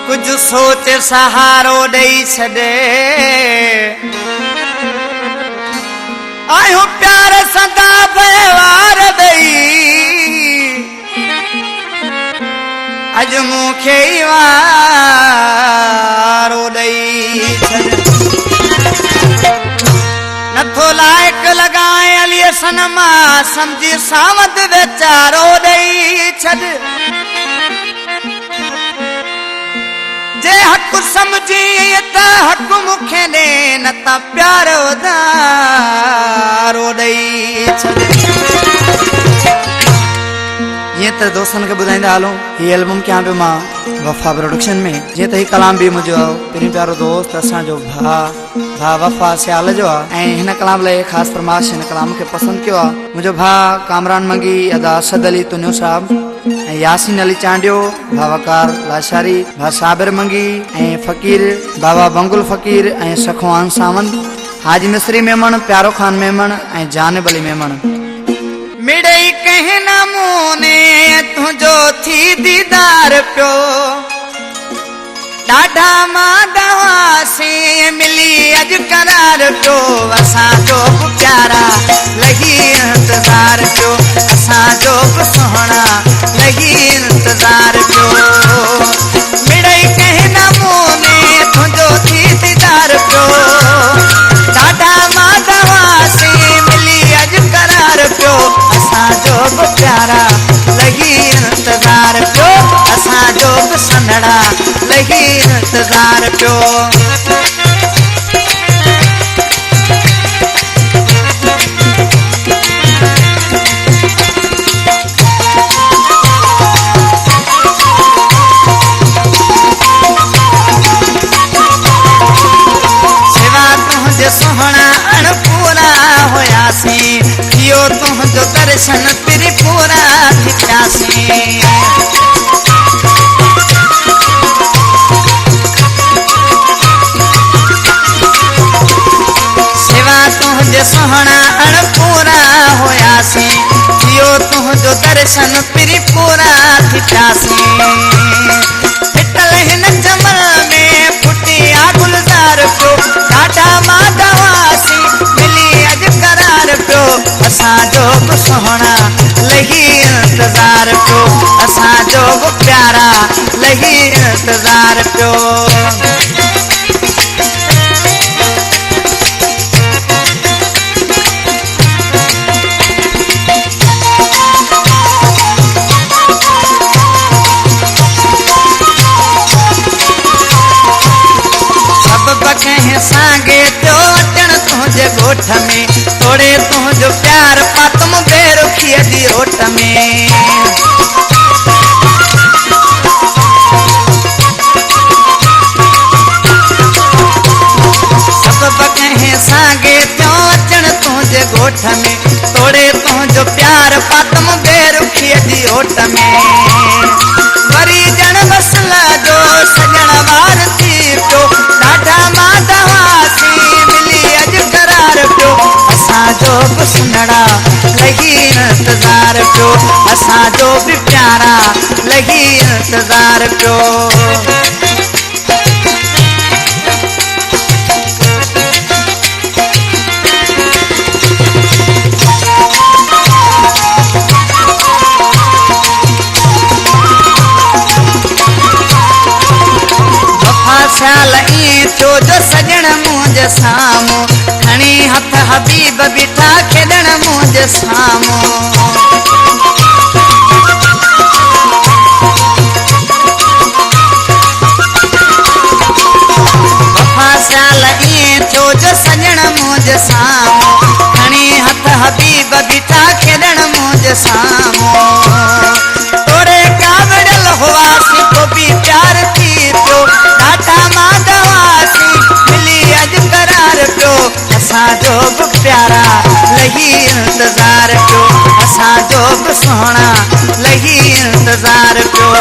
कुछ सोच सहारो दई छॾे आयो प्यार सदा व्यवहार दई अज मूंखे वारो दई छॾ नथो लाइक लगाए अली सनमा समझी सावत बेचारो दई छॾ जे हक समझी त हक मूंखे ॾे न त प्यार उधारो ॾेई छॾ जीअं त दोस्तनि खे ॿुधाईंदा हलूं हीअ एल्बम कयां पियो मां वफ़ा प्रोडक्शन में जीअं त हीउ कलाम बि मुंहिंजो पहिरीं प्यारो दोस्त असांजो भाउ वफ़ा सियाल जो आहे ऐं हिन कलाम लाइ ख़ासि फरमाइश हिन कलाम खे पसंदि कयो आहे मुंहिंजो भाउ कामरान मंगी अदा असद अली तुनियो साहिबु ऐं यासीन अली चांडियो भाउ वकार लाशारी भाउ साबिर मंगी ऐं फ़क़ीर बाबा बंगुल फ़क़ीर ऐं सखवान सावंत हाजी मिस्त्री मेमण प्यारो ख़ान मेमण ऐं जानिब अली मेमण मिड़ई कंहिं नमूने तुंहिंजो थी दीदार पियो ॾाढा मां दवासीं मिली अॼु करार पियो असांजो बि प्यारा लही इंतज़ार पियो असांजो बि सुहिणा लही इंतज़ार पियो मिड़ई कंहिं नमूने तुंहिंजो थी दीदार पियो ॾाढा मां दवासीं मिली अॼु करार पियो असांजो बि प्यारा लही इंतज़ार पियो असांजो बि सन्हड़ा लही इंतज़ार पियो सुहिणा अणपूरा हुयासीं इहो तुंहिंजो दर्शन पिरी पूरा थी पियासीं सिवा तुंहिंजे सुहिणा अणपूरा हुयासीं इहो तुंहिंजो दर्शन पिरी पूरा थी पियासीं हिटल हिन जमल में फुटी आ गुलज़ार पियो ॾाढा मां दवासीं मिली अॼु करार पियो असांजो बि सुहिणा लही इंतज़ार पियो असांजो बि प्यारा लही इंतज़ार पियो कंहिं सांगे पियो अचण तुंहिंजे ॻोठ में तोड़े तुंहिंजो प्यार पातम बेरुखीअ जी ओट में सबब कंहिं सांगे पियो अचण तुंहिंजे ॻोठ में तोड़े तुंहिंजो प्यार पातम बेरुखीअ जी ओट में वरी ॼण वसल जो सॼण वार थी पियो ॾाढा मां दवासीं मिली अॼु करार पियो असांजो बि सुन्हड़ा लही इंतज़ार पियो असांजो बि प्यारा लही इंतज़ार पियो ख़्याल ईअं थियो जो सॼण मुंहिंजे साम्हूं खणी हथ हबीब बीठा खेॾण मुंहिंजे साम्हूं वफ़ा ख़्याल ईअं थियो जो सॼण मुंहिंजे साम्हूं खणी हथ हबीब बीठा खेॾण मुंहिंजे साम्हूं तोरे कावड़ियल हुआसीं पोइ बि प्यार थी पियो ॾाढा मां दवासीं मिली अॼु करार पियो असांजो बि प्यारा लही इंतज़ार पियो असांजो बि सुहिणा लही इंतज़ार पियो